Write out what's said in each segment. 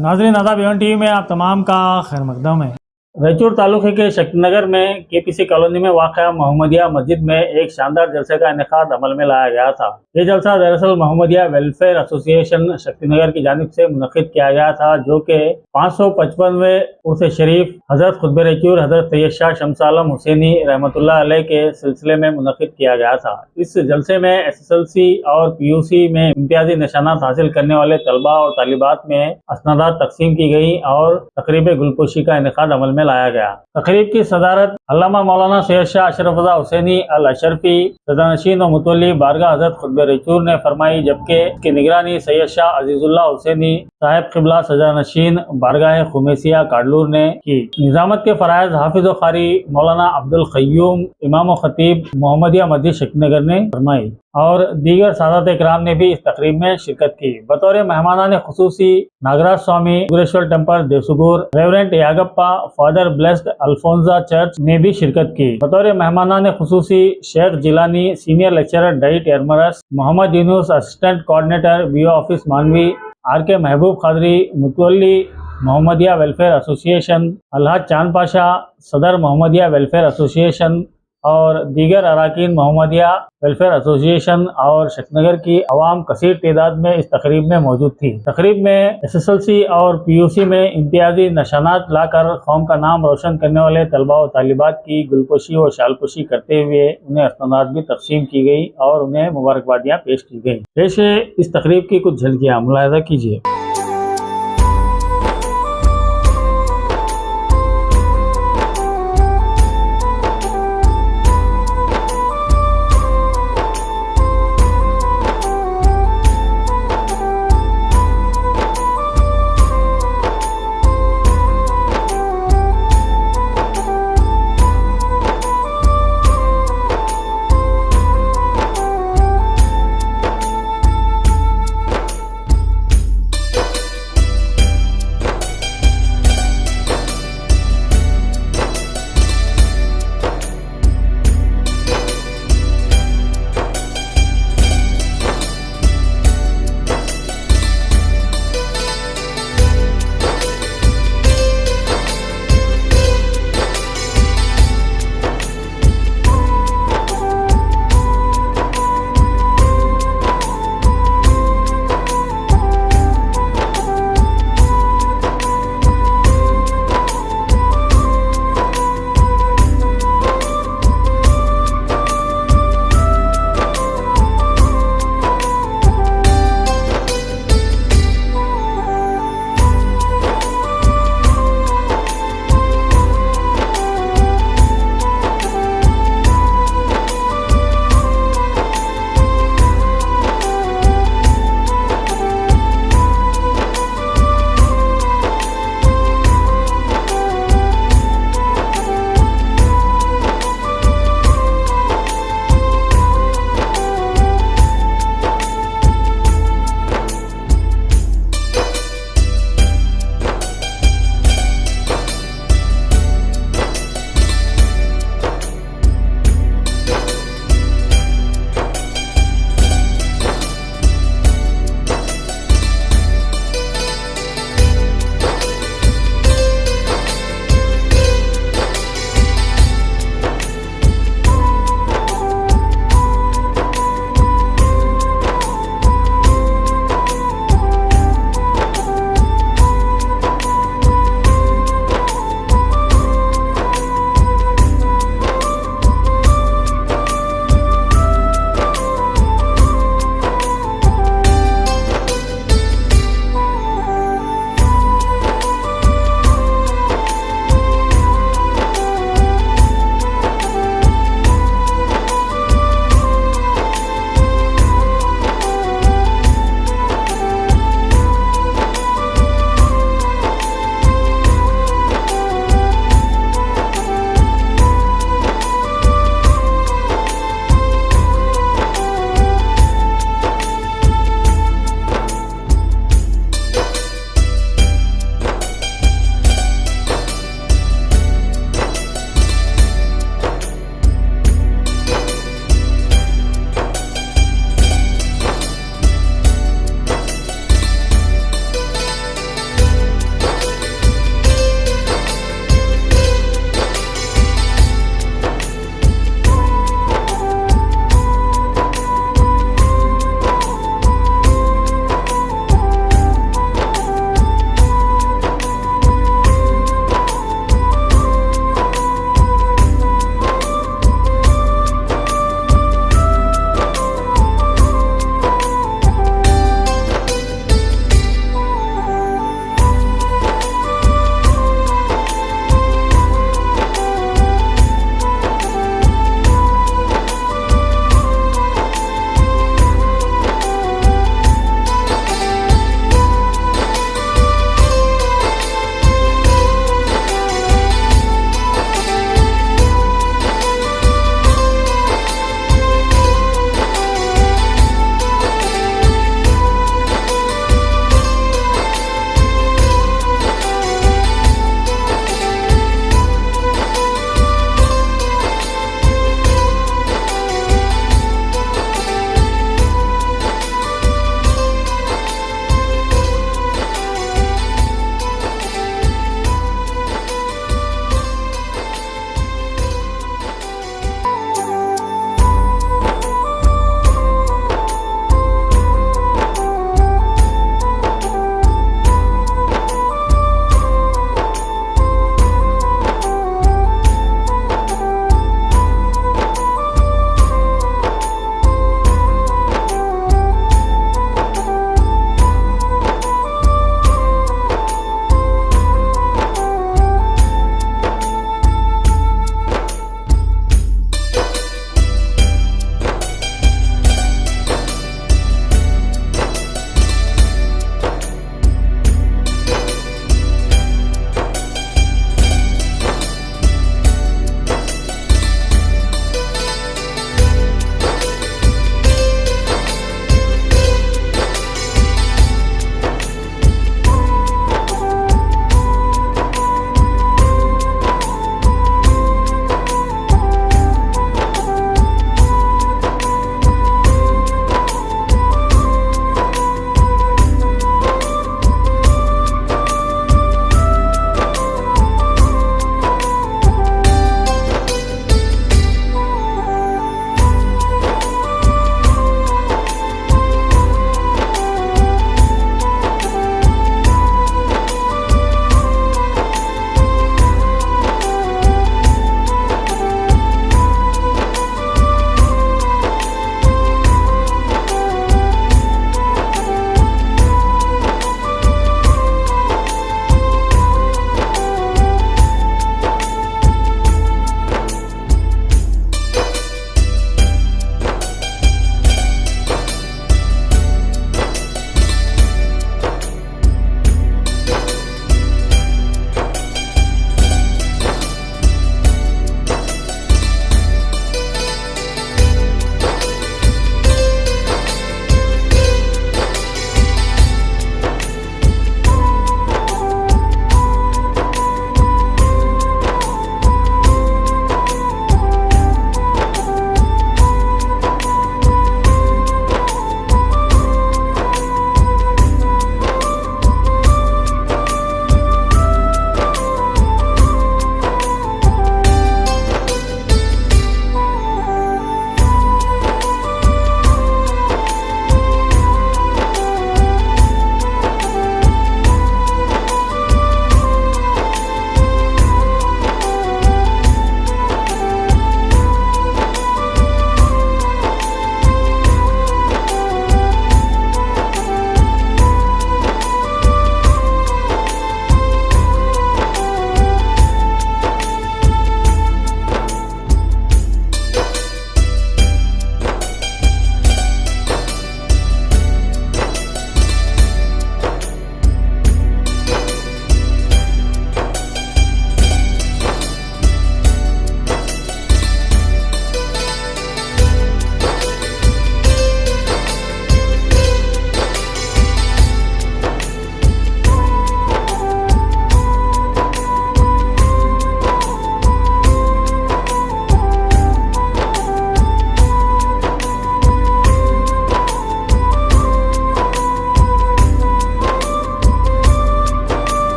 नाज़रीन आदाब, Avon TV में आप तमाम का खैर मकदम है। रैचूर तालुके के शक्तिनगर में केपीसी कॉलोनी में वाक़या मोहम्मदिया मस्जिद में एक शानदार जलसे का इनेकाद अमल में लाया गया था। ये जलसा दरअसल मोहम्मदिया वेलफेयर एसोसिएशन शक्तिनगर की जानिब से मुनक़िद किया गया था, जो कि 555वें उर्स शरीफ हज़रत खुतबे रैचूर हज़रत सैयद शाह शम्स आलम हुसैनी रहमतुल्लाह अलैह के सिलसिले में मुनक़िद किया गया था। इस जलसे में SSLC और PUC में इम्तियाजी निशानात हासिल करने वाले तलबा और तालिबात में असनादात तकसीम की गई और तकरीब गुलपोशी का इनेकाद अमल में लाया गया। तकरीब की सदारत अल्लामा मौलाना सैयद शाह अशरफ रज़ा हुसैनी अल अशरफी सदानशीन और मुतवल्ली बारगाह हज़रत खुतबे रैचूर ने फरमाई, जबकि इसकी निगरानी सैयद शाह अजीजुल्लाह हुसैनी साहिब क़िबला सदानशीन बारगाह खुमैसिया काडलूर ने की। निज़ामत के फ़राइज़ हाफिज़ व क़ारी मौलाना अब्दुल क़य्यूम इमाम व ख़तीब मोहम्मदिया मस्जिद शक्तिनगर ने फरमाई और दीगर सादात इकराम ने भी इस तकरीब में शिरकत की। बतौर मेहमानान खुसूसी Nagraj Swami Gureshwar temple Devsugur, reverend Yagappa father blessed Alphonsa church ने भी शिरकत की। बतौर मेहमानान खुसूसी Sheikh Jilani senior lecturer DIET Yermarus, Mohammed Yunus assistant coordinator BO office Manvi, RK Mahboob Khadri मुतवल्ली मोहम्मदिया वेलफेयर एसोसिएशन, अलहाज चांद पाशा सदर मोहम्मदिया वेलफेयर एसोसिएशन और दीगर अराकीन मोहम्मदिया वेलफेयर एसोसिएशन और शक्तिनगर की अवाम कसीर तादाद में इस तकरीब में मौजूद थी। तकरीब में SSLC और PUC में इम्तियाजी निशानात लाकर कौम का नाम रोशन करने वाले तलबा और तालिबात की गुलपोशी और शालपोशी करते हुए उन्हें असनादात भी तकसीम की गई और उन्हें मुबारकबादियाँ पेश की गई। पेश है इस तकरीब की कुछ झलकियाँ, मुलाहिज़ा कीजिए।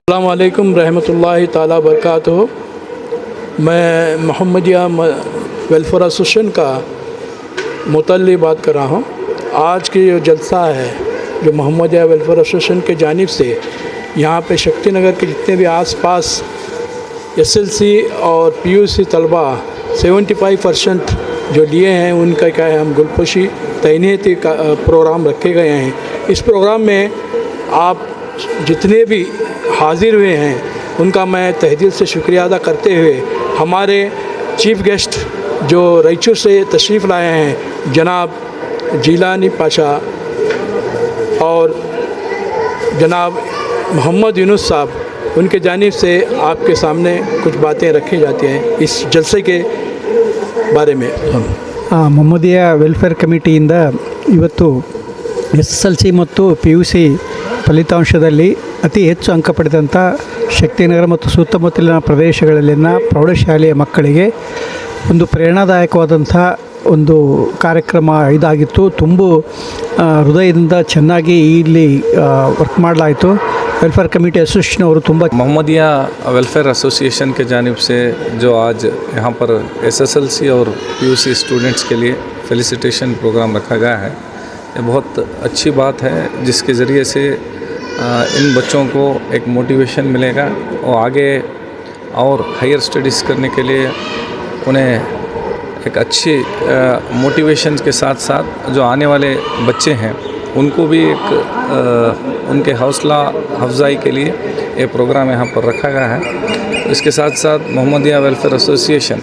अस्सलाम वालेकुम रहमतुल्लाहि ताला बरकातहू। मैं मोहम्मदिया वेलफेयर एसोसिएशन का मुतल्ली बात कर रहा हूँ। आज की जो जलसा है जो मोहम्मदिया वेलफेयर एसोसिएशन के जानिब से यहाँ पे शक्ति नगर के जितने भी आसपास एसएलसी और पीयूसी तलबा 75% जो लिए हैं उनका क्या है हम गुलपोशी तैनीती का प्रोग्राम रखे गए हैं। इस प्रोग्राम में आप जितने भी हाजिर हुए हैं उनका मैं तहे से शुक्रिया अदा करते हुए हमारे चीफ़ गेस्ट जो रायचूर से तशरीफ़ लाए हैं जनाब जिलानी पाशा और जनाब मोहम्मद यूनुस साहब उनके जानिब से आपके सामने कुछ बातें रखी जाती हैं इस जलसे के बारे में। ಮೊಹಮ್ಮದಿಯ ವೆಲ್ಫೇರ್ ಕಮಿಟಿಯಿಂದ ಇವತ್ತು SSLC ಮತ್ತು PUC ಫಲಿತಾಂಶದಲ್ಲಿ ಅತಿ ಹೆಚ್ಚು ಅಂಕ ಪಡೆದಂಥ ಶಕ್ತಿನಗರ ಮತ್ತು ಸುತ್ತಮುತ್ತಲಿನ ಪ್ರದೇಶಗಳಲ್ಲಿನ ಪ್ರೌಢಶಾಲೆಯ ಮಕ್ಕಳಿಗೆ ಒಂದು ಪ್ರೇರಣಾದಾಯಕವಾದಂಥ ಒಂದು ಕಾರ್ಯಕ್ರಮ ಇದಾಗಿತ್ತು. ತುಂಬ ಹೃದಯದಿಂದ ಚೆನ್ನಾಗಿ ಇಲ್ಲಿ ವರ್ಕ್ ಮಾಡಲಾಯಿತು. वेलफेयर कमेटी एसोसिएशन और ತುಂಬ मोहम्मदिया वेलफेयर एसोसिएशन के जानिब से जो आज यहाँ पर SSLC और PUC स्टूडेंट्स के लिए फेलिसिटेशन प्रोग्राम रखा गया है, ये बहुत अच्छी बात है जिसके ज़रिए से इन बच्चों को एक मोटिवेशन मिलेगा और आगे और हायर स्टडीज़ करने के लिए उन्हें एक अच्छी मोटिवेशन के साथ साथ जो आने वाले बच्चे हैं उनको भी एक उनके हौसला अफजाई के लिए ये प्रोग्राम यहाँ पर रखा गया है। इसके साथ साथ मोहम्मदिया वेलफेयर एसोसिएशन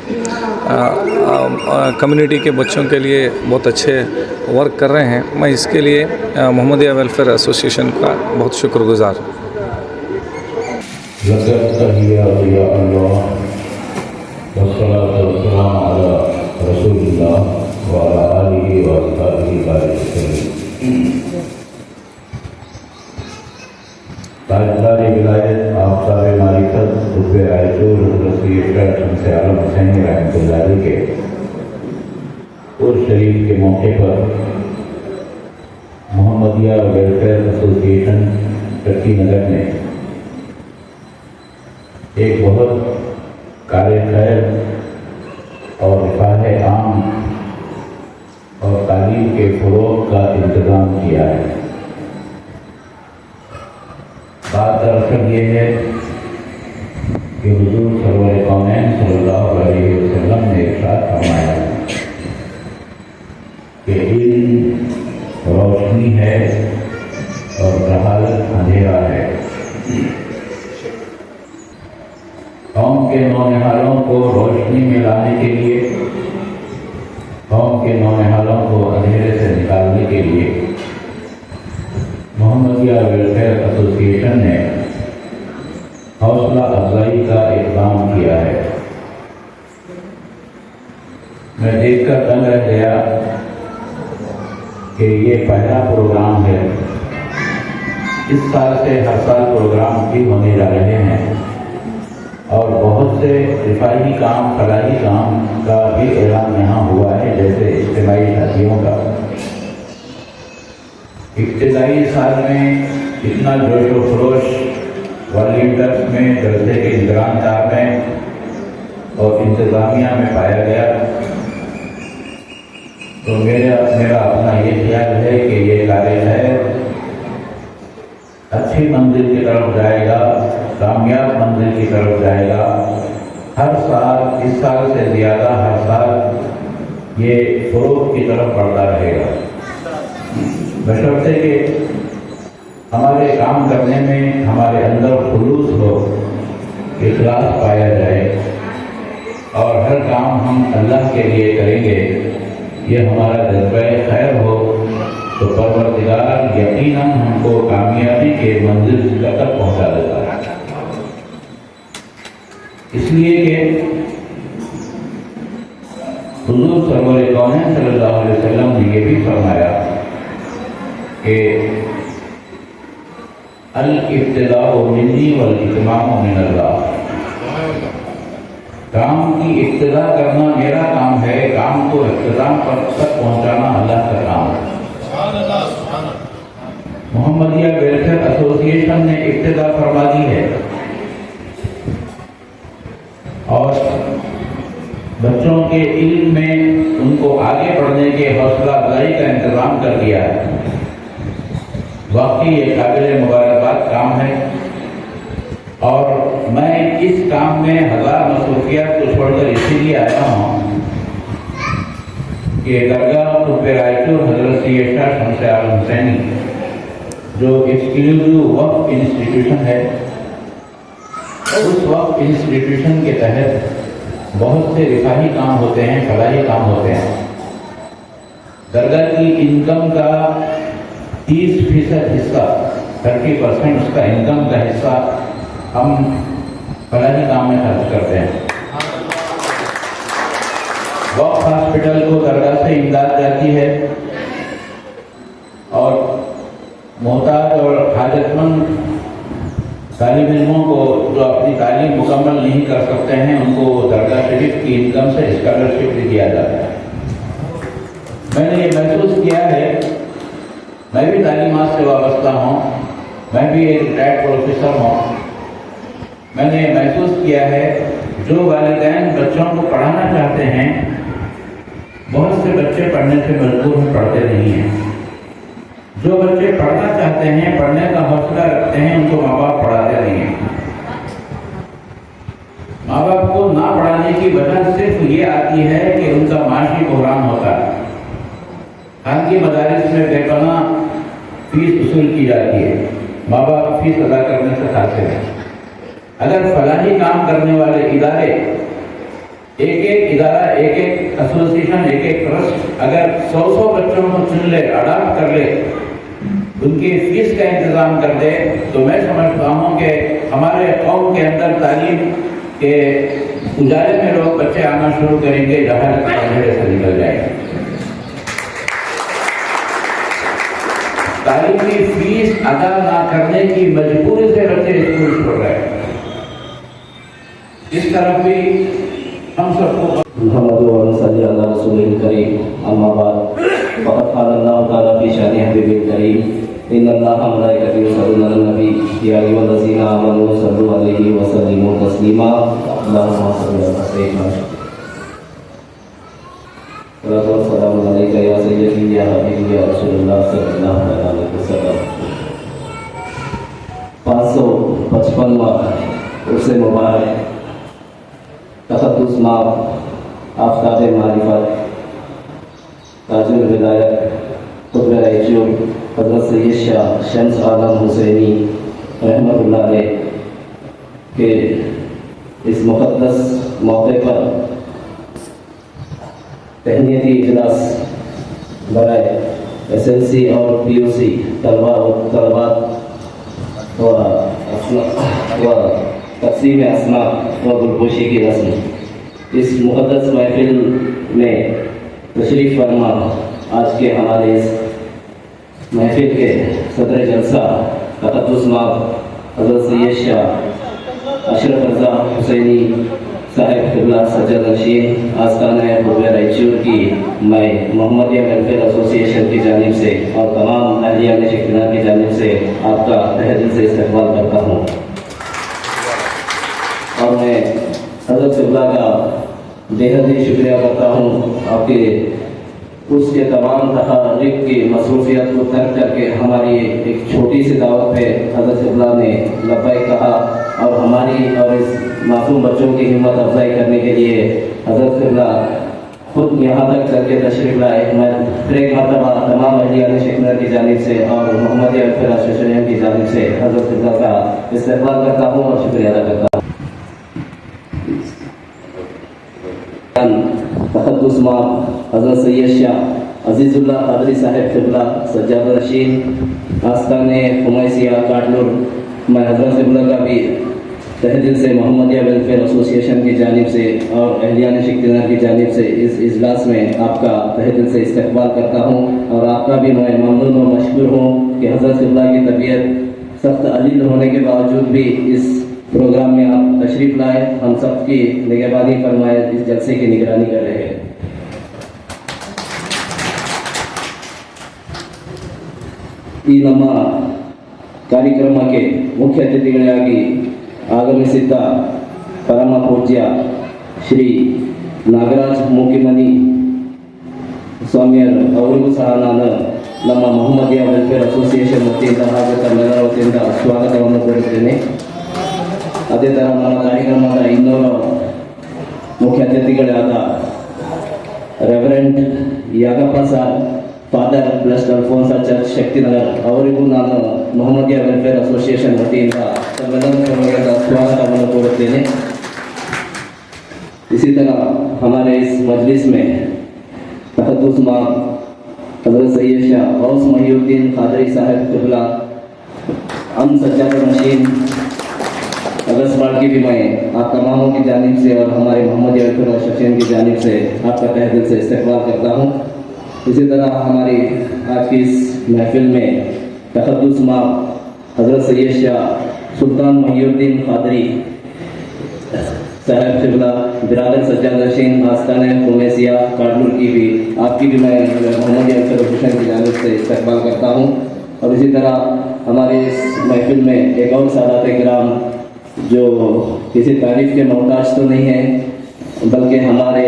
कम्युनिटी के बच्चों के लिए बहुत अच्छे वर्क कर रहे हैं। मैं इसके लिए मोहम्मदिया वेलफेयर एसोसिएशन का बहुत शुक्रगुजार हूँ। ताजदार विलायत आफ्ताब मारिफत खुतबे रायचूर हज़रत सैयद शम्स आलम हुसैन रहमतुल्लाह के उर्स शरीफ के मौके पर मोहम्मदिया वेलफेयर एसोसिएशन शक्ति नगर में एक बहुत कार्य खैर और रिफाह आम और तालीम के फ़रोग़ का इंतज़ाम किया है। बात दरअसल ये है कि हुज़ूर सरवर कौनैन सल्लल्लाहु अलैहि वसल्लम ने इरशाद फरमाया कि इल्म रोशनी है और जहालत अंधेरा है। कौम के नौनिहालों को रोशनी में लाने के लिए, कौम के नौनिहालों को अंधेरे से निकालने के लिए मोहम्मदिया वेलफेयर एसोसिएशन ने हौसला अफजाई का इक़दाम किया है। मैं देखकर दंग रह गया कि ये पहला प्रोग्राम है। इस साल से हर साल प्रोग्राम भी होने जा रहे हैं और बहुत से रिफाही काम, फलाही काम का भी ऐलान यहाँ हुआ है, जैसे इज्तिमाई शादियों का। इब्तिदाई साल में इतना जोश व खरोश वॉलंटियर्स में, जलसे के इंतज़ामदार में और इंतज़ामिया में पाया गया, तो मेरा अपना ये ख्याल है कि ये कार्य है अच्छी मंजिल की तरफ जाएगा, कामयाब मंजिल की तरफ जाएगा। हर साल, इस साल से ज़्यादा हर साल ये फ़रोग़ की तरफ बढ़ता रहेगा, बशर्ते कि हमारे काम करने में हमारे अंदर खुलूस हो, इखलास पाया जाए और हर काम हम अल्लाह के लिए करेंगे, ये हमारा जज्बा खैर हो, तो परवरदिगार यकीनन हमको कामयाबी के मंजिल तक पहुँचा देता है। इसलिए कि हुज़ूर सरवर कौनैन सल्लल्लाहु अलैहि वसल्लम ने ये भी फरमाया कि अल इब्तिदाउ मिन्नी वल इत्मामु मिनल्लाह। काम की इब्तिदा करना मेरा काम है, काम को इख्तिताम पर तक पहुंचाना अल्लाह का काम है। मोहम्मदिया वेलफेयर एसोसिएशन ने इब्तिदा फरमा दी है इल्म में उनको आगे बढ़ने के हौसला अफजाई का इंतजाम कर दिया है। वाकई ये काबिल मुबारकबाद काम है और मैं इस काम में हजार मसरूफियात को छोड़कर इसीलिए आया हूँ कि दरगाह कुतुब रायचूर हजरत सैयद शाह शमस आलम हुसैनी जो एक्सक्लूसिव वक्फ इंस्टीट्यूशन है, उस वक्फ इंस्टीट्यूशन के तहत बहुत से रिफाही काम होते हैं, फलाही काम होते हैं। दरगाह की इनकम का 30% हिस्सा, 30% उसका इनकम का हिस्सा हम फलाही काम में खर्च करते हैं। वक्फ हॉस्पिटल को दरगाह से इमदाद जाती है और मोहताज और हाजतमंद तालिब इल्मों को जो अपनी तालीम मुकम्मल नहीं कर सकते हैं, उनको दरगाह शरीफ की इनकम से स्कॉलरशिप भी दिया जाता है। मैंने ये महसूस किया है, मैं भी तालीमात से वाबस्ता हूँ, मैं भी एक रिटायर्ड प्रोफेसर हूँ। मैंने महसूस किया है जो वालिदैन बच्चों को पढ़ाना चाहते हैं, बहुत से बच्चे पढ़ने से मजबूर हैं, पढ़ते नहीं हैं। जो बच्चे पढ़ना चाहते हैं, पढ़ने का हौसला रखते हैं, उनको माँ बाप पढ़ाते नहीं हैं। माँ बाप को ना पढ़ाने की वजह सिर्फ ये आती है कि उनका माशी बहरान होता है। खानगी मदारिस में बेपनाह फीस वसूल की जाती है, माँ बाप फीस अदा करने से खाते हैं। अगर फलाही काम करने वाले इदारे, एक एक इदारा, एक एक एसोसिएशन, एक एक ट्रस्ट अगर 100 बच्चों को चुन ले, अडाप्ट कर ले, उनकी फीस का इंतजाम कर दे, तो मैं समझता हूँ कि हमारे कौम के अंदर तालीम के उजाले में लोग बच्चे आना शुरू करेंगे, जहालत के अंधेरे से निकल जाएंगे। तालीम की फीस अदा ना करने की मजबूरी से बच्चे स्कूल छोड़ रहे हैं। इस तरफ भी हम सबको उससे मुबारक तखद्दुस माफ आफ्ताब मारिफत ताजुल विलायत कुतुब रायचूर हज़रत सैयद शाह शम्स आलम हुसैनी रहमतुल्लाह अलैह के इस मुक़द्दस मौके पर तहनीती इजलास बराए SLC और PUC तलबा और तलबात व तक़सीम अस्मा व गुलपोशी की रस्म। इस मुक़द्दस महफिल में तशरीफ़ फरमा आज के हमारे इस महफिल के सदर जलसा तक़द्दुस माफ हज़रत सैयद शाह अशरफ रज़ा हुसैनी साहिब क़िबला सज्जद नशीन आस्ताना कुतुब रायचूर की मैं मोहम्मदिया वेलफेयर एसोसिएशन की जानिब से और तमाम अहलियान शिकना की जानिब से आपका तहे दिल से इस्तक़बाल करता हूँ और मैं हज़रत क़िबला का बेहद ही शुक्रिया करता हूँ आपके उसके तमाम तहरीक की मसरूफियत को तर्क करके हमारी एक छोटी सी दावत पे हज़रत क़िबला ने लब्बैक कहा और हमारी और इस मासूम बच्चों की हिम्मत अफजाई करने के लिए हज़रत क़िबला खुद यहाँ तक करके तशरीफ़ लाए। मैं फिर एक मरतबा तमाम अहलियान शिकना की जानिब से और मोहम्मदिया वेलफेयर एसोसिएशन की जानिब से हज़रत क़िबला का इस्तक़बाल करता हूँ और शुक्रिया अदा करता हूँ। तक़द्दुस माफ हज़रत सैयद शाह अजीज़ुल्लाह क़ादरी साहिब क़िबला सज्जाद नशीन आस्ताने खुमैसिया काटलुर, मैं हज़रत क़िबला का भी तहे दिल से मोहम्मदिया वेलफेयर एसोसिएशन की जानिब से और अहलियान शिकना की जानिब से इस इजलास में आपका तहे दिल से इस्तक़बाल करता हूँ और आपका भी मैं ममनून व मशकूर हूँ कि हज़रत क़िबला की तबीयत सख्त अलील होने के बावजूद भी इस प्रोग्राम में आप तशरीफ़ लाए, हम सब की निगहबानी फरमाए, इस जलसे की निगरानी कर रहे हैं। ಈ ನಮ್ಮ ಕಾರ್ಯಕ್ರಮಕ್ಕೆ ಮುಖ್ಯ ಅತಿಥಿಗಳಾಗಿ ಆಗಮಿಸಿದ್ದ ಪರಮ ಪೂಜ್ಯ ಶ್ರೀ ನಾಗರಾಜ್ ಮೂಕಿಮನಿ ಸ್ವಾಮಿಯರು ಅವರಿಗೂ ಸಹ ನಾನು ನಮ್ಮ ಮೊಹಮ್ಮದಿಯಾ ವೆಲ್ಫೇರ್ ಅಸೋಸಿಯೇಷನ್ ವತಿಯಿಂದ ಹಾಗೂ ತಮ್ಮೆಲ್ಲರ ವತಿಯಿಂದ ಸ್ವಾಗತವನ್ನು ಕೋರುತ್ತೇನೆ. ಅದೇ ಥರ ನಮ್ಮ ಕಾರ್ಯಕ್ರಮದ ಇನ್ನೂರು ಮುಖ್ಯ ಅತಿಥಿಗಳಾದ reverend Yagappa sir, father blessed Alphonsa church Shaktinagar ಅವರಿಗೂ ನಾನು ಮೊಹಮ್ಮದಿಯಾ ವೆಲ್ಫೇರ್ ಅಸೋಸಿಯೇಷನ್ ವತಿಯಿಂದ ತಮ್ಮೆಲ್ಲರ स्वागत कोरुತ್ತೇನೆ. इसी तरह हमारे इस मजलिस में तहद्दुस माँ हज़रत सैयद शाह गौस महिउद्दीन क़ादरी साहब क़िबला हम सज्जाद नशीन अगस्बाड़ की भी मैं आप तमामों की जानिब से और हमारे मोहम्मदिया वेलफेयर एसोसिएशन की जानिब से आपका तहे दिल से इस्तक़बाल करता हूँ. इसी तरह हमारी आज की इस महफिल में तहद्दुस माँ हज़रत सैयद शाह सुल्तान महिउद्दीन क़ादरी साहब क़िबला बिरादर सज्जाद नशीन आस्ताने खुमैसिया काडलूर की भी आपकी भी मैं मोहम्मदिया वेलफेयर एसोसिएशन की जानिब से इस्तक़बाल करता हूँ. और इसी तरह हमारे इस महफिल में एक और सादात किराम जो किसी तारीफ के मोहताज तो नहीं है, बल्कि हमारे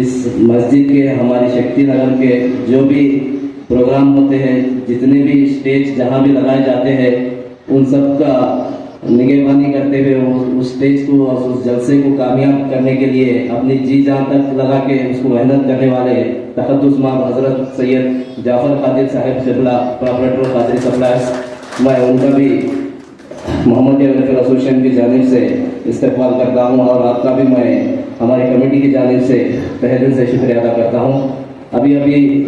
इस मस्जिद के, हमारी शक्ति नगर के जो भी प्रोग्राम होते हैं, जितने भी स्टेज जहाँ भी लगाए जाते हैं, उन सब का निगहबानी करते हुए उस स्टेज को और उस जलसे को कामयाब करने के लिए अपनी जी जान तक लगा के उसको मेहनत करने वाले तहद्दुस माँ हज़रत सैयद जाफ़र क़ादिर साहब क़िबला प्रोपराइटर क़ादरी सप्लायर्स, मैं उनका भी मोहम्मदिया वेलफेयर एसोसिएशन की जानिब से इस्तक़बाल करता हूँ और आपका भी मैं हमारी कमेटी की जानिब से तहे दिल से शुक्रिया अदा करता हूँ. अभी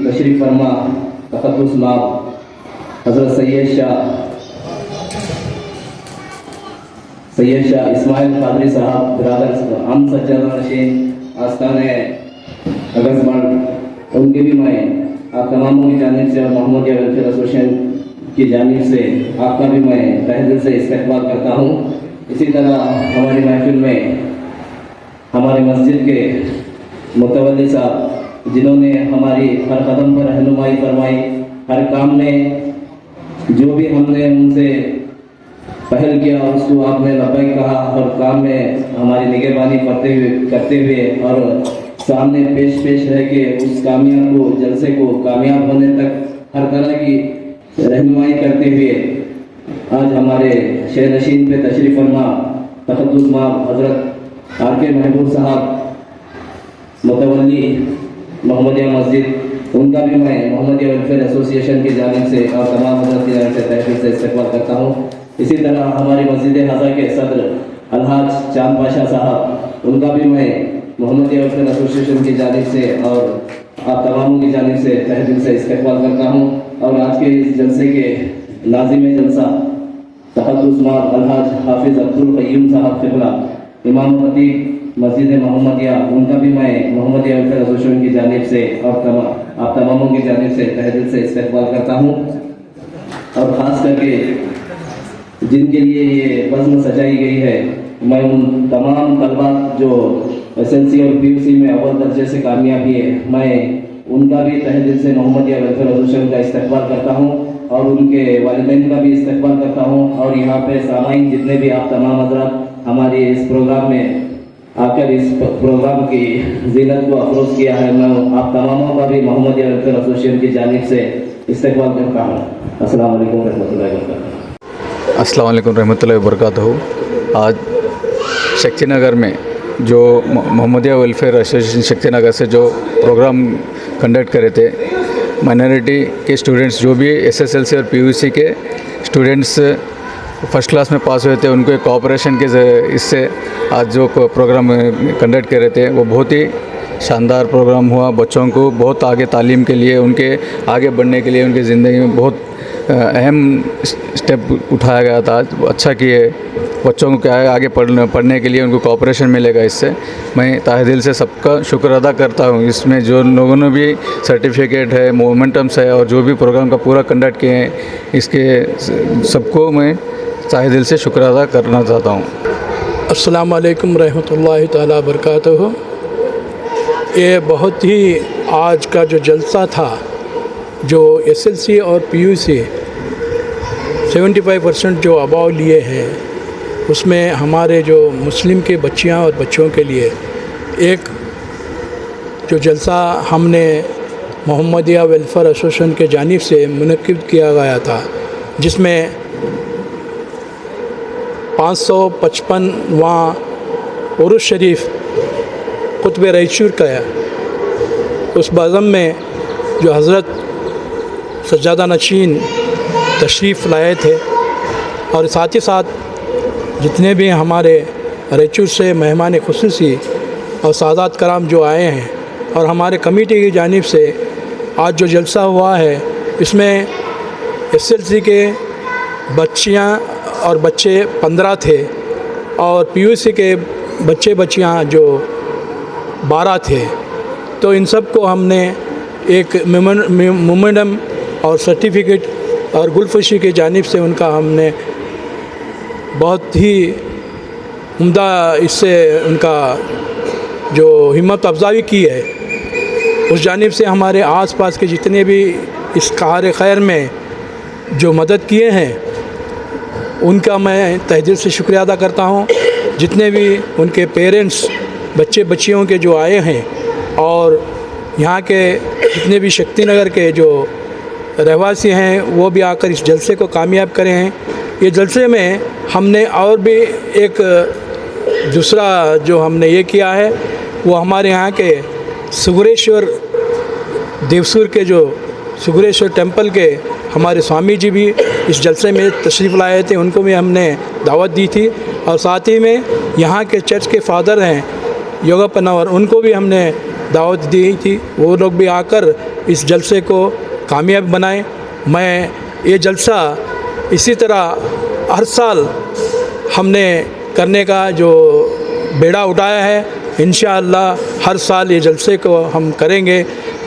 तशरीफ़ फरमा तहद्दुस माँ हज़रत सैयद शाह इस्माइल क़ादरी साहब बिरादर हम सज्जाद नशीन आस्ताने अगस्बाड़, उनके भी मैं आप तमामों की जानिब से और मोहम्मदिया वेलफेयर एसोसिएशन की जानिब से आपका भी मैं तहे दिल से इस्तक़बाल करता हूँ. इसी तरह हमारी महफिल में हमारे मस्जिद के मुतवल्ली साहब, जिन्होंने हमारी हर कदम पर रहनुमाई फरमाई, हर काम में जो भी हमने उनसे पहल किया उसको आपने लब्बैक कहा और काम में हमारी निगहबानी करते हुए और सामने पेश रह के उस कामयाब को जलसे को कामयाब होने तक हर तरह की रहनुमाई करते हुए आज हमारे शहर नशीन पे तशरीफ़ फरमा तहद्दुस माँ हज़रत आर.के. महबूब साहब मुतवल्ली मोहम्मदिया मस्जिद, उनका भी मैं मोहम्मदिया वेलफेयर एसोसिएशन की जानिब से और तमाम हज़रत की जानिब से तहे दिल से इस्तक़बाल करता हूँ. इसी तरह हमारी मस्जिद हज़ा के सदर अलहाज चांद पाशा साहब, उनका भी मैं मोहम्मदिया वेलफेयर एसोसिएशन की जानिब से और आप तमामों की जानिब से तहे दिल से इस्तक़बाल करता हूँ. और आज के इस जलसे के नाज़िम जलसा तहद्दुस माँ अलहाज हाफिज़ अब्दुल क़य्यूम साहब क़िबला इमाम खतीब मस्जिद मोहम्मदिया, उनका भी मैं मोहम्मदिया वेलफेयर एसोसिएशन की जानिब से और आप तमामों की जानिब से तहे दिल से इस्तक़बाल करता हूँ. और ख़ास करके जिनके लिए ये बज़्म सजाई गई है, मैं उन तमाम तलबा जो SLC और PUC में अव्वल दर्जे से कामयाबी है, मैं उनका भी तहे दिल से मोहम्मदिया वेलफेयर एसोसिएशन का इस्तक़बाल करता हूँ और उनके वालिदैन का भी इस्तक़बाल करता हूँ. और यहाँ पे सामाईन जितने भी आप तमाम हज़रात हमारे इस प्रोग्राम में आकर इस प्रोग्राम की ज़ीनत को अफरोज़ किया है, मैं आप तमामों का भी मोहम्मदिया वेलफेयर एसोसिएशन की जानिब से इस्तक़बाल करता हूँ. अस्सलाम वालेकुम रहमतुल्लाहि व बरकातहू. अस्सलाम वालेकुम रहमतुल्लाहि व बरकातहू. आज शक्तिनगर में जो मोहम्मदिया वेलफेयर एसोसिएशन शक्तिनगर से जो प्रोग्राम कंडक्ट करे थे, माइनॉरिटी के स्टूडेंट्स जो भी SSLC और PUC के स्टूडेंट्स फर्स्ट क्लास में पास हुए थे, उनको एक कोऑपरेशन के इससे आज जो प्रोग्राम कंडक्ट कर रहे थे वो बहुत ही शानदार प्रोग्राम हुआ. बच्चों को बहुत आगे तालीम के लिए, उनके आगे बढ़ने के लिए, उनकी ज़िंदगी में बहुत अहम स्टेप उठाया गया था. अच्छा किए बच्चों को क्या है आगे पढ़ने के लिए उनको कोऑपरेशन मिलेगा. इससे मैं तहे दिल से सबका शुक्र अदा करता हूँ. इसमें जो लोगों ने भी सर्टिफिकेट है, मोमेंटम्स है और जो भी प्रोग्राम का पूरा कंडक्ट किए हैं, इसके सबको मैं तहे दिल से शुक्र अदा करना चाहता हूँ. अस्सलाम वालेकुम रहमतुल्लाहि ताला बरकातहू. ये बहुत ही आज का जो जलसा था, जो SLC और PUC 75% जो अबाव लिए हैं, उसमें हमारे जो मुस्लिम के बच्चियां और बच्चों के लिए एक जो जलसा हमने मोहम्मदिया वेलफेयर एसोसिएशन के जानिब से मुनक्किद किया गया था, जिसमें 555वां उरुस शरीफ कुतुब रईचूर का उस बज़म में जो हज़रत सज्जादा नशीन तशरीफ़ लाए थे और साथ ही साथ जितने भी हमारे रईचूर से मेहमान खुसूसी और सादात कराम जो आए हैं और हमारे कमेटी की जानिब से आज जो जलसा हुआ है, इसमें एसएलसी के बच्चियां और बच्चे 15 थे और पीयूसी के बच्चे बच्चियां जो 12 थे। तो इन सब को हमने एक मेमोरेंडम और सर्टिफिकेट और गुलफशी की जानिब से उनका हमने बहुत ही उम्दा इससे उनका जो हिम्मत अफजाई की है, उस जानिब से हमारे आसपास के जितने भी इस कार खैर में जो मदद किए हैं उनका मैं तहे दिल से शुक्रिया अदा करता हूँ। जितने भी उनके पेरेंट्स बच्चे बच्चियों के जो आए हैं और यहाँ के जितने भी शक्ति नगर के जो रहवासी हैं वो भी आकर इस जलसे को कामयाब करे हैं। ये जलसे में हमने और भी एक दूसरा जो हमने ये किया है, वो हमारे यहाँ के सुगुरेश्वर देवसूर के जो सुगुरेश्वर टेंपल के हमारे स्वामी जी भी इस जलसे में तशरीफ़ लाए थे, उनको भी हमने दावत दी थी। और साथ ही में यहाँ के चर्च के फादर हैं योगापनावर, उनको भी हमने दावत दी थी, वो लोग भी आकर इस जलसे को कामयाब बनाएं। मैं ये जलसा इसी तरह हर साल हमने करने का जो बेड़ा उठाया है, इंशाअल्लाह हर साल ये जलसे को हम करेंगे।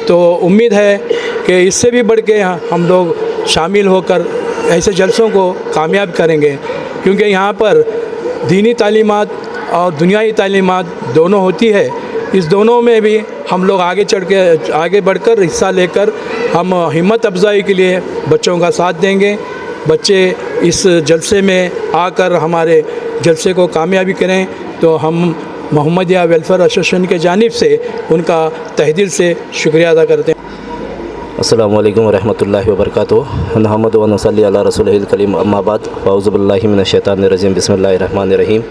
तो उम्मीद है कि इससे भी बढ़ के हम लोग शामिल होकर ऐसे जलसों को कामयाब करेंगे, क्योंकि यहाँ पर दीनी तालीमात और दुनियाई तालीमात दोनों होती है। इस दोनों में भी हम लोग आगे बढ़कर हिस्सा लेकर हम हिम्मत अफजाई के लिए बच्चों का साथ देंगे। बच्चे इस जलसे में आकर हमारे जलसे को कामयाबी करें, तो हम मोहम्मदिया वेलफेयर एसोसिएशन के जानिब से उनका तहे दिल से शुक्रिया अदा करते हैं। अस्सलामु अलैकुम रहमतुल्लाहि व बरकातुहू। नहमदु व नसल्ली अला रसूलिल करीम, अम्मा बाद, फ़ाऊज़ु बिल्लाहि मिनश शैतानिर रजीम, बिस्मिल्लाहिर रहमानिर रहीम।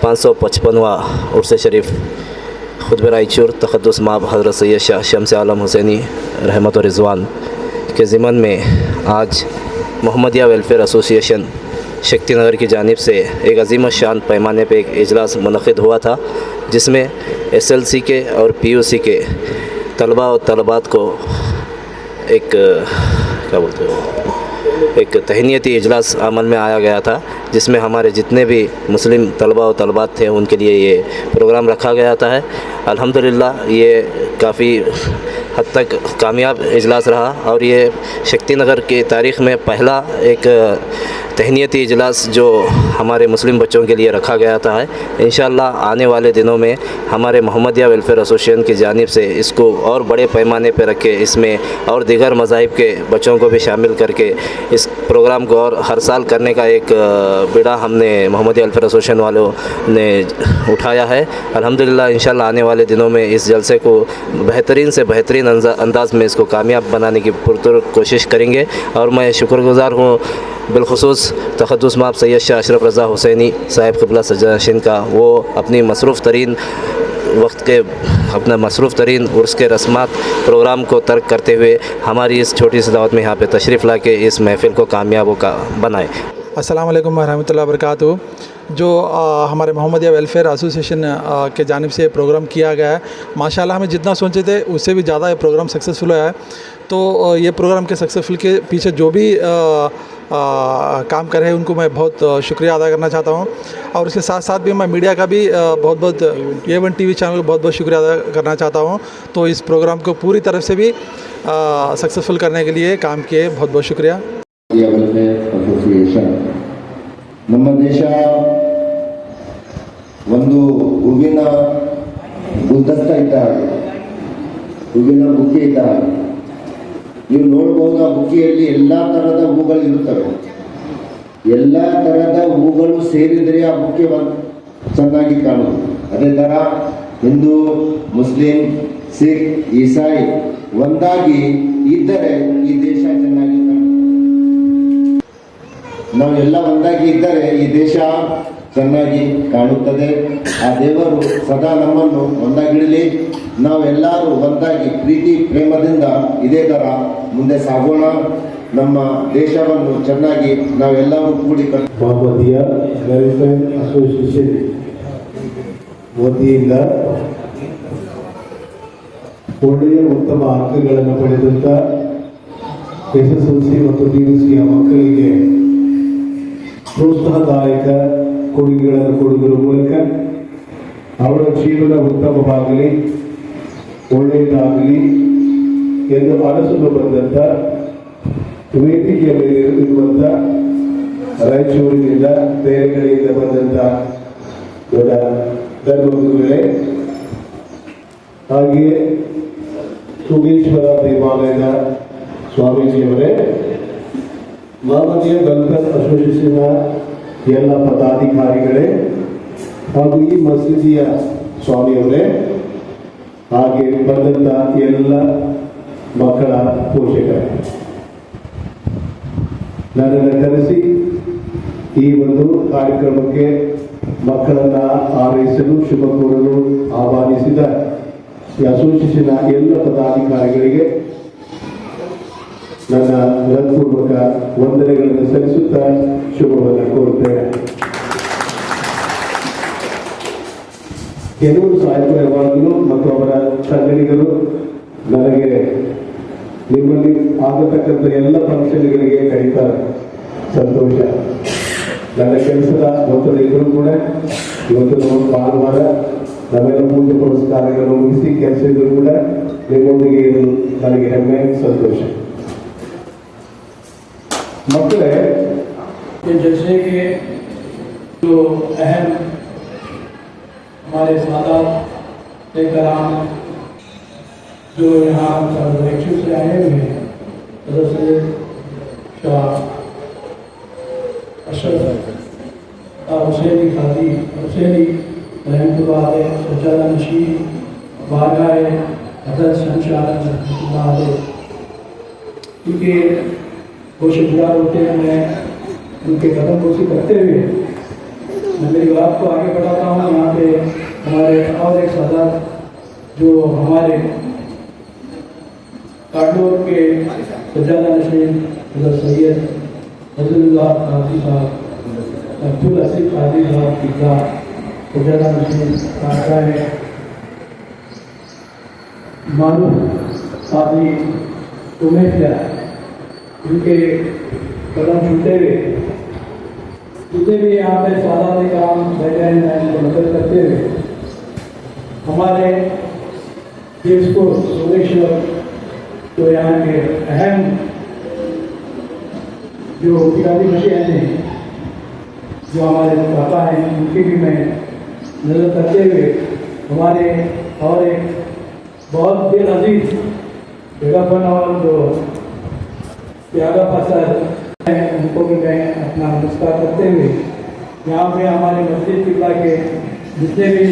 555वां उर्स शरीफ खुतबे रायचूर तक़द्दुस माब हज़रत सैयद शाह शम्स आलम हुसैनी रहमत व रिज़वान के ज़िमन में आज मोहम्मदिया वेलफेयर एसोसिएशन शक्ति नगर की जानिब से एक अज़ीम शान पैमाने पे एक इजलास मुनक़िद हुआ था, जिसमें एसएलसी के और पीयूसी के तलबा और तलबात को एक क्या बोलते हो एक तहनीती इजलास अमल में आया गया था, जिसमें हमारे जितने भी मुस्लिम तलबा और तलबात थे उनके लिए ये प्रोग्राम रखा गया था। अल्हम्दुलिल्लाह ये काफ़ी हद तक कामयाब इजलास रहा और ये शक्ति नगर की तारीख़ में पहला एक तहनीती इजलास जो हमारे मुस्लिम बच्चों के लिए रखा गया था। इंशाअल्लाह आने वाले दिनों में हमारे मोहम्मदिया वेलफेयर एसोसिएशन की जानिब से इसको और बड़े पैमाने पर रख के इसमें और दीगर मज़ाहिब के बच्चों को भी शामिल करके इस प्रोग्राम को और हर साल करने का एक बिड़ा हमने मोहम्मदिया वेलफेयर एसोसिएशन वालों ने उठाया है। अल्हम्दुलिल्लाह इंशाअल्लाह आने वाले दिनों में इस जलसे को बेहतरीन से बेहतरीन अंदाज में इसको कामयाब बनाने की पुरतुर कोशिश करेंगे। और मैं शुक्रगुज़ार हूँ बिलखुसूस तक़द्दुस माब सैयद शाह अशरफ रज़ा हुसैनी साहिब क़िबला सज्जादा नशीन का, वो अपनी मसरूफ़ तरीन वक्त के अपना मसरूफ़ तरीन उर्स के रस्मात प्रोग्राम को तर्क करते हुए हमारी इस छोटी सी दावत में यहाँ पे तशरीफ़ ला के इस महफ़िल को कामयाब बनाए। अस्सलाम वालेकुम रहमतुल्लाहि व बरकातुहू। जो हमारे मोहम्मदिया वेलफेयर एसोसिएशन के जानिब से प्रोग्राम किया गया है, माशाल्लाह हमें जितना सोचे थे उससे भी ज़्यादा ये प्रोग्राम सक्सेसफुल हुआ है। तो ये प्रोग्राम के सक्सेसफुल के पीछे जो भी काम कर रहे हैं उनको मैं बहुत शुक्रिया अदा करना चाहता हूँ। और उसके साथ साथ भी मैं मीडिया का भी बहुत बहुत A1 TV चैनल को बहुत बहुत शुक्रिया अदा करना चाहता हूँ। तो इस प्रोग्राम को पूरी तरफ से भी सक्सेसफुल करने के लिए काम किए, बहुत बहुत शुक्रिया। ನಮ್ಮ ದೇಶ ಒಂದು ಹೂವಿನ ಗುಲ್ದಸ್ತ ಇದ್ದ ಹಾಗೆ, ಹೂವಿನ ಬುಕ್ಕೆ ಇದ್ದ ಹಾಗೆ. ನೀವು ನೋಡಬಹುದು ಆ ಬುಕ್ಕೆಯಲ್ಲಿ ಎಲ್ಲ ತರಹದ ಹೂಗಳು ಇರುತ್ತವೆ. ಎಲ್ಲ ತರಹದ ಹೂಗಳು ಸೇರಿದರೆ ಆ ಬುಕ್ಕೆ ಚೆನ್ನಾಗಿ ಕಾಣುವುದು. ಅದೇ ಥರ ಹಿಂದೂ, ಮುಸ್ಲಿಂ, ಸಿಖ್ ಈಸಾಯಿ ಒಂದಾಗಿ ಇದ್ದರೆ ಈ ದೇಶ ಚೆನ್ನಾಗಿ ನಾವೆಲ್ಲ ಒಂದಾಗಿ ಇದ್ದರೆ ಈ ದೇಶ ಚೆನ್ನಾಗಿ ಕಾಣುತ್ತದೆ. ಆ ದೇವರು ಸದಾ ನಮ್ಮನ್ನು ಒಂದಾಗಿಡಲಿ. ನಾವೆಲ್ಲರೂ ಒಂದಾಗಿ ಪ್ರೀತಿ ಪ್ರೇಮದಿಂದ ಇದೇ ಥರ ಮುಂದೆ ಸಾಗೋಣ. ನಮ್ಮ ದೇಶವನ್ನು ಚೆನ್ನಾಗಿ ನಾವೆಲ್ಲರೂ ಕೂಡಿ ಮೊಹಮ್ಮದಿಯಾ ವೆಲ್ಫೇರ್ ಅಸೋಸಿಯೇಷನ್ ವತಿಯಿಂದ ಒಳ್ಳೆಯ ಉತ್ತಮ ಅಂಕಗಳನ್ನು ಪಡೆದಂಥ SSLC ಮತ್ತು PUCಯ ಮಕ್ಕಳಿಗೆ ಪ್ರೋತ್ಸಾಹದಾಯಕ ಕೊಡುಗೆಗಳನ್ನು ಕೊಡುವುದರ ಮೂಲಕ ಅವರ ಜೀವನ ಉತ್ತಮವಾಗಲಿ, ಒಳ್ಳೆಯದಾಗಲಿ ಎಂದು ಅರಸಲು ಬಂದಂಥ ವೇದಿಕೆಯ ಮೇಲೆ ಇರುವಂಥ ರಾಯಚೂರಿನಿಂದ ಬೇರೆ ಕಡೆಯಿಂದ ಬಂದಂಥ ದೊಡ್ಡ ಧರ್ಮಗುರುಗಳೇ, ಹಾಗೆಯೇ ಸುಗೇಶ್ವರ ದೇವಾಲಯದ ಸ್ವಾಮೀಜಿಯವರೇ, ಮೊಹಮ್ಮದಿಯಾ ವೆಲ್ಫೇರ್ ಅಸೋಸಿಯೇಷನ್ನ ಎಲ್ಲ ಪದಾಧಿಕಾರಿಗಳೇ ಹಾಗೂ ಈ ಮಸೀದಿಯ ಸ್ವಾಮಿಯವರೇ, ಹಾಗೆ ಬಂದಂಥ ಎಲ್ಲ ಮಕ್ಕಳ ಪೋಷಕರೇ, ನನ್ನನ್ನು ಕರೆಸಿ ಈ ಒಂದು ಕಾರ್ಯಕ್ರಮಕ್ಕೆ ಮಕ್ಕಳನ್ನು ಆರೈಸಲು ಶುಭ ಕೋರಲು ಆಹ್ವಾನಿಸಿದ ಈ ಅಸೋಸಿಯೇಷನ್ನ ಎಲ್ಲ ಪದಾಧಿಕಾರಿಗಳಿಗೆ ನನ್ನ ಹೃತ್ಪೂರ್ವಕ ವಂದನೆಗಳನ್ನು ಸಲ್ಲಿಸುತ್ತಾ ಶುಭವನ್ನು ಕೋರುತ್ತೇನೆ. ಕೆಲವರು ಸಾಹಿತ್ಯ ಯಾವಾಗಲೂ ಮತ್ತು ಅವರ ಸಂಘಟನೆಗಳು ನನಗೆ ನಿಮ್ಮಲ್ಲಿ ಆಗತಕ್ಕಂಥ ಎಲ್ಲ ಫಂಕ್ಷನ್ಗಳಿಗೆ ಕರೀತಾರೆ. ಸಂತೋಷ. ನನ್ನ ಕೆಲಸದ ಒತ್ತಡ ಇದ್ದರೂ ಕೂಡ ಇವತ್ತು ನಮ್ಮ ಭಾನುವಾರ ನಮ್ಮೆಲ್ಲ ಪೂಜೆ ಪುರಸ್ಕಾರಗಳನ್ನು ಮುಗಿಸಿ ಕೆಲಸ ಇದ್ದರೂ ಕೂಡ ನಿಮ್ಮೊಂದಿಗೆ ಇದು ನನಗೆ ಹೆಮ್ಮೆ, ಸಂತೋಷ. मकले जैसे कि जो अहम हमारे सादात कराम जो यहाँ लेक्चर से आए हुए हैं, दरअसल शाह अशरफ हुसैनी खादी हुसैनी रहमतुल्लाह अलैह सज्जादा नशीन बारगाह हज़रत शमशाह रहमतुल्लाह अलैह, क्योंकि वो शुक्रगुजार होते हैं। मैं उनके कदम कोशी करते हुए मैं मेरी बात को आगे बढ़ाता हूँ। यहाँ पे हमारे और एक सादात जो हमारे काटलोर के सज्जादा नशीन हज़रत सैयद फजलुल्लाह काजी साहब, अब्दुल असीफ काजी साहब की सज्जादा नशीन काका है, मारूफ काजी उमेश, उनके कदम छूटे हुए जितने भी यहाँ पे सादात कराम बैठे हैं, उनको मदद करते हुए हमारे देश को सुरेश्वर जो यहाँ के अहम जो पिताजी मशीन हैं, जो हमारे पापा हैं, उनकी भी मैं नजर करते हुए हमारे और एक बहुत दिल अजीज जगह बना और जो प्यारा पसर है, उनको भी मैं अपना नमस्कार करते हुए यहाँ पे हमारे मस्जिद किला के जितने भी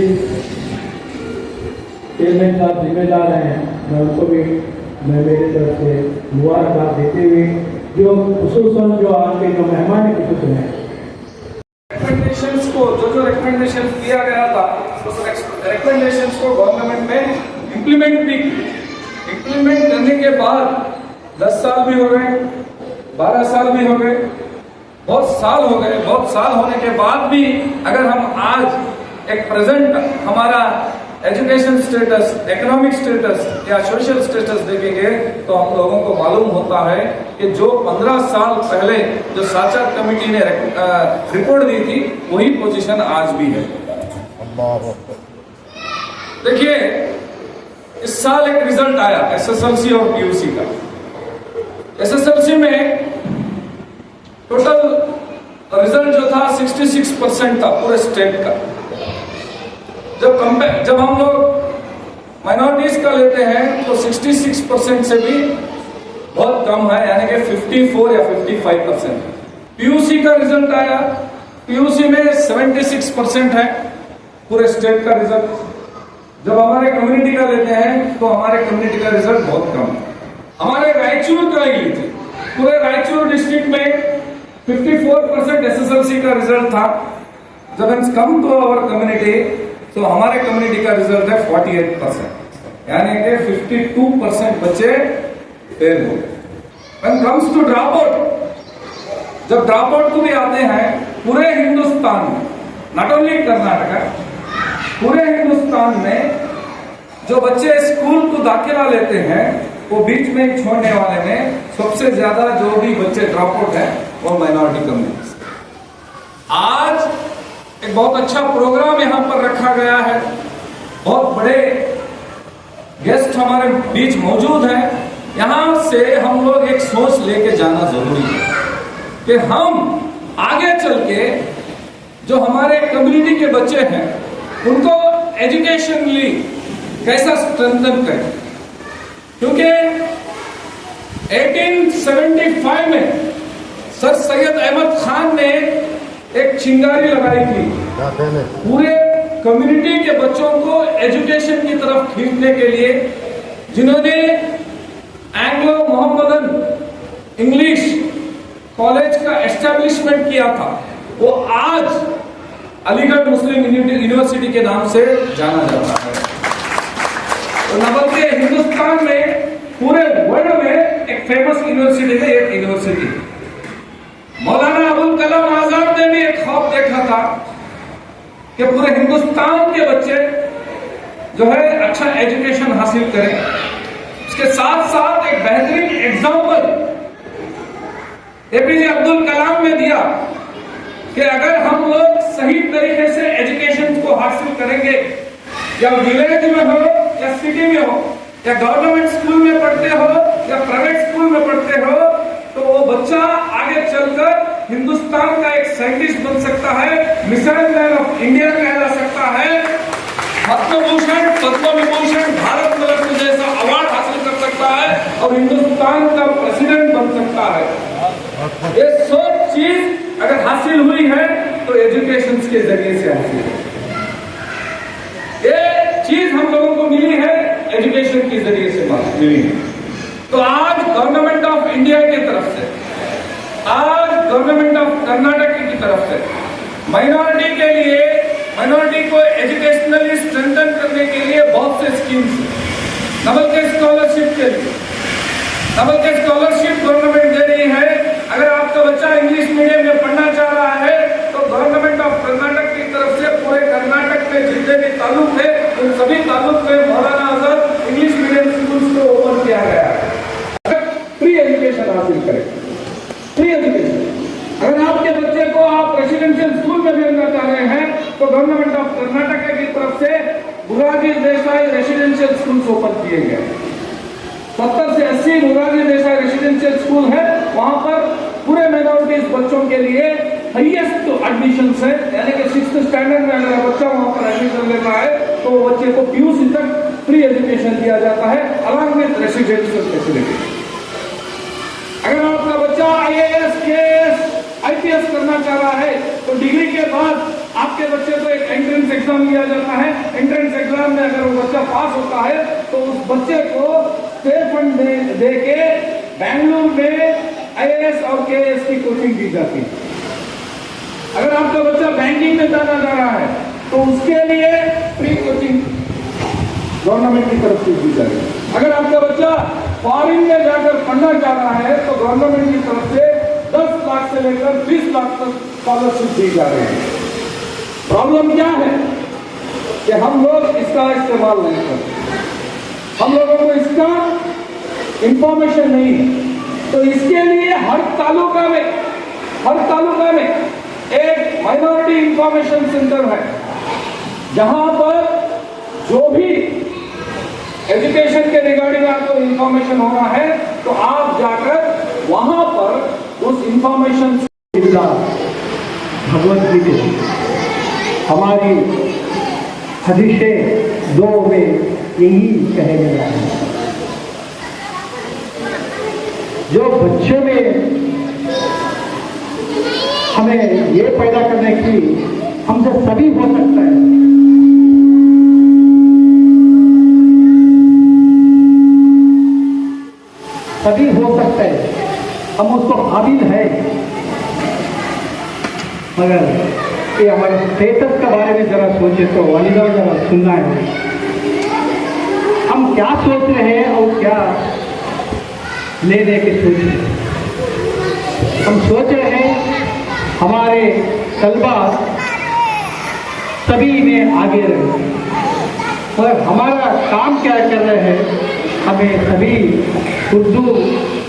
चेयरमैन साहब जिम्मेदार हैं, मैं उनको भी मैं मेरी तरफ से मुबारकबाद देते हुए जो खुसूसन जो आपके जो मेहमान खुसूसन हैं, रिकमेंडेशंस को जो रिकमेंडेशन किया गया था उस रिकमेंडेशंस को गवर्नमेंट ने इम्प्लीमेंट भी की। इम्प्लीमेंट करने के बाद 10 साल भी हो गए, 12 साल भी हो गए, बहुत साल हो गए। बहुत साल होने के बाद भी अगर हम आज एक प्रेजेंट हमारा एजुकेशन स्टेटस, इकोनॉमिक स्टेटस या सोशल स्टेटस देखेंगे तो हम लोगों को मालूम होता है कि जो 15 साल पहले जो साक्षात कमेटी ने रिपोर्ट दी थी वही पोजीशन आज भी है। देखिए, इस साल एक रिजल्ट आया SSLC और PUC का। SSLC में टोटल रिजल्ट जो था 66% था पूरे स्टेट का। जब हम लोग माइनॉरिटीज का लेते हैं तो 66% से भी बहुत कम है, यानी कि 54 या 55%। PUC का रिजल्ट आया, PUC में 76% है पूरे स्टेट का रिजल्ट। जब हमारे कम्युनिटी का लेते हैं तो हमारे कम्युनिटी का रिजल्ट बहुत कम है। हमारे रायचूर का ही लीजिए, पूरे रायचूर डिस्ट्रिक्ट में 54% SSLC का रिजल्ट था। जब हम कम टू अवर कम्युनिटी, तो हमारे कम्युनिटी का रिजल्ट है 48%, यानी कि 52% बच्चे फेल हो गए। When comes to drop out, जब ड्रॉप आउट को भी आते हैं पूरे हिंदुस्तान में, नॉट ओनली कर्नाटका, पूरे हिंदुस्तान में जो बच्चे स्कूल को दाखिला लेते हैं वो बीच में ही छोड़ने वाले में सबसे ज्यादा जो भी बच्चे ड्रॉप आउट है वो माइनॉरिटी कम्युनिटी। आज एक बहुत अच्छा प्रोग्राम यहाँ पर रखा गया है, बहुत बड़े गेस्ट हमारे बीच मौजूद हैं। यहाँ से हम लोग एक सोच लेके जाना जरूरी है कि हम आगे चल के जो हमारे कम्युनिटी के बच्चे हैं उनको एजुकेशनली कैसा स्ट्रेंथन करें, क्योंकि 1875 में सर सैयद अहमद खान ने एक चिंगारी लगाई थी पूरे कम्युनिटी के बच्चों को एजुकेशन की तरफ खींचने के लिए, जिन्होंने एंग्लो मोहम्मदन इंग्लिश कॉलेज का एस्टेब्लिशमेंट किया था। वो आज अलीगढ़ मुस्लिम यूनिवर्सिटी के नाम से जाना जाता है। तो न बल्कि हिंदुस्तान में, पूरे वर्ल्ड में एक फेमस यूनिवर्सिटी है, एक यूनिवर्सिटी। मौलाना अबुल कलाम आजाद ने भी एक ख्वाब देखा था कि पूरे हिंदुस्तान के बच्चे जो है अच्छा एजुकेशन हासिल करें। उसके साथ साथ एक बेहतरीन एग्जाम्पल एपीजे अब्दुल कलाम ने दिया कि अगर हम लोग सही तरीके से एजुकेशन को हासिल करेंगे, या विलेज में हो या सिटी में हो, या गवर्नमेंट स्कूल में पढ़ते हो या प्राइवेट स्कूल में पढ़ते हो, तो वो बच्चा आगे चलकर हिंदुस्तान का एक साइंटिस्ट बन सकता है, मिसाइल मैन ऑफ इंडिया कहला सकता है, पद्मभूषण, पद्म विभूषण, भारत रत्न जैसा अवार्ड हासिल कर सकता है और हिंदुस्तान का प्रेसिडेंट बन सकता है। ये सब चीज अगर हासिल हुई है तो एजुकेशन के जरिए से हासिल है। ये चीज हम लोगों को मिली है एजुकेशन के जरिए से मिली है। तो आज गवर्नमेंट ऑफ इंडिया की तरफ से, आज गवर्नमेंट ऑफ कर्नाटक की तरफ से माइनॉरिटी के लिए, माइनॉरिटी को एजुकेशनली स्ट्रेंथन करने के लिए बहुत से स्कीम्स, नबल के स्कॉलरशिप के लिए, नबल के स्कॉलरशिप गवर्नमेंट दे रही है। अगर आपका बच्चा इंग्लिश मीडियम में पढ़ना चाह रहा है तो गवर्नमेंट ऑफ कर्नाटक की तरफ से पूरे कर्नाटक में जितने भी तालुक है उन सभी तालुक में Maulana Azad English medium schools को ओपन किया गया है। फ्री एजुकेशन हासिल करें, फ्री एजुकेशन। अगर आपके बच्चे को आप रेसिडेंशियल स्कूल में भेजना चाह रहे हैं तो गवर्नमेंट ऑफ कर्नाटक की तरफ से Morarji Desai residential schools open किए गए। 70 से 80 मुरारजी देसाई रेसिडेंशियल स्कूल है, वहां पर पूरे माइनॉरिटीज बच्चों के लिए हाईएस्ट एडमिशन है, यानी कि 6th स्टैंडर्ड में अगर बच्चा वहां पर एडमिशन लेता है तो बच्चे को PUC तक फ्री एजुकेशन दिया जाता है अलॉन्ग विद रेसिडेंशियल फैसिलिटी। अगर आपका बच्चा IAS, KAS, IPS करना चाह रहा है तो डिग्री के बाद आपके बच्चे को एक एंट्रेंस एग्जाम लिया जाता है। एंट्रेंस एग्जाम में अगर वो बच्चा पास होता है तो उस बच्चे को स्टेट फंड दे के बेंगलुरु में IAS और KAS की कोचिंग दी जाती है। अगर आपका बच्चा बैंकिंग में जाना चाह रहा है तो उसके लिए फ्री कोचिंग गवर्नमेंट की तरफ से दी जाएगी। अगर आपका बच्चा फॉरेन में जाकर पढ़ना चाह रहा है तो गवर्नमेंट की तरफ से 10 लाख से लेकर 20 लाख तक स्कॉलरशिप दी जा रही है। प्रॉब्लम क्या है कि हम लोग इसका इस्तेमाल नहीं करते, हम लोगों को इसका इंफॉर्मेशन नहीं है। तो इसके लिए हर तालुका में एक माइनॉरिटी इंफॉर्मेशन सेंटर है, जहां पर जो भी एजुकेशन के रिगार्डिंग आपको इंफॉर्मेशन होना है तो आप जाकर वहां पर उस इंफॉर्मेशन भगवत गीता हमारी हदीसें 2 में यही कहे गया है, जो बच्चों में हमें ये पैदा करने की हमसे सभी हो सकता है। तभी हो सकता है, हम उसको काबिल है। मगर ये हमारे स्टेटस के बारे में जरा सोचे तो वालिदा जरा सुनना है, हम क्या सोच रहे हैं और क्या ले दे के सोच रहे हैं। हम सोच रहे हैं हमारे तलबा सभी में आगे रहे, और हमारा काम क्या कर रहे हैं, हमें सभी उर्दू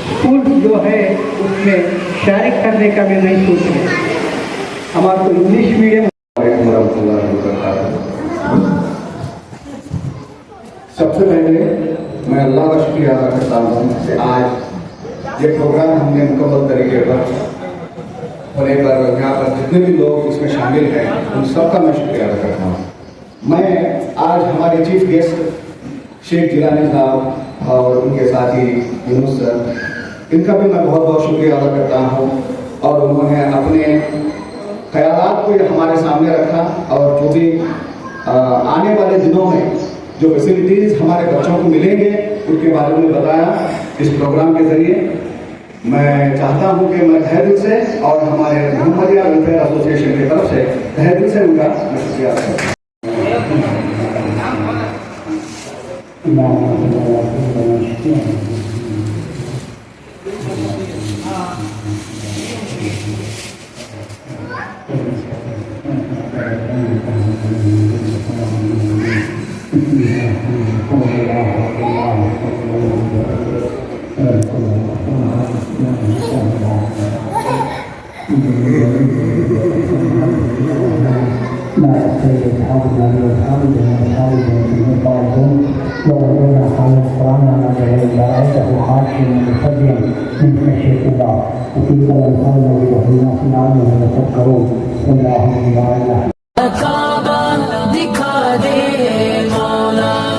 स्कूल जो है उसमें शारिक करने का भी नहीं सोच रहे। हमारा तो इंग्लिश मीडियम। सबसे पहले मैं अल्लाह का शुक्रिया अदा करता हूँ कि आज ये प्रोग्राम हमने मुकम्मल तरीके पर और एक बार यहाँ पर जितने भी लोग इसमें शामिल हैं उन सबका मैं शुक्रिया अदा करता हूँ। मैं आज हमारे चीफ गेस्ट शेख जिलानी साहब और उनके साथी यूनुस सर, इनका भी मैं बहुत बहुत शुक्रिया अदा करता हूँ, और उन्होंने अपने ख्यालात को ये हमारे सामने रखा और जो भी आने वाले दिनों में जो फैसिलिटीज़ हमारे बच्चों को मिलेंगे उनके बारे में बताया इस प्रोग्राम के जरिए। मैं चाहता हूं कि मैं तहे दिल से और हमारे मोहम्मदिया वेलफेयर एसोसिएशन की तरफ से तहे दिल से उनका मैं शुक्रिया अदा करता हूं।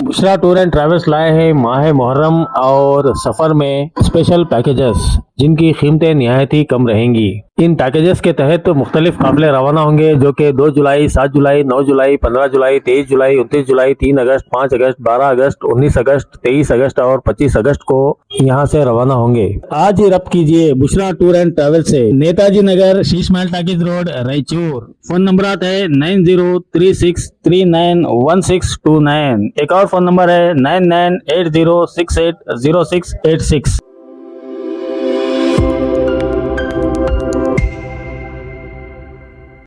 बुशरा टूर एंड ट्रैवल्स लाए हैं माह मुहर्रम और सफ़र में स्पेशल पैकेजेस जिनकी कीमतें निहायत ही कम रहेंगी। इन पैकेजेस के तहत मुख्तलिफ काफ़िले रवाना होंगे जो कि 2 जुलाई, 7 जुलाई, 9 जुलाई, 15 जुलाई, 23 जुलाई, 29 जुलाई, 3 अगस्त, 5 अगस्त, 12 अगस्त, 19 अगस्त, 23 अगस्त और 25 अगस्त को यहाँ से रवाना होंगे। आज ही रब्त कीजिए बुशरा टूर एंड ट्रैवल से, नेताजी नगर, Sheesh Mahal talkies road, Raichur. Phone number है 9036391629। एक और फोन नंबर है 9980680686।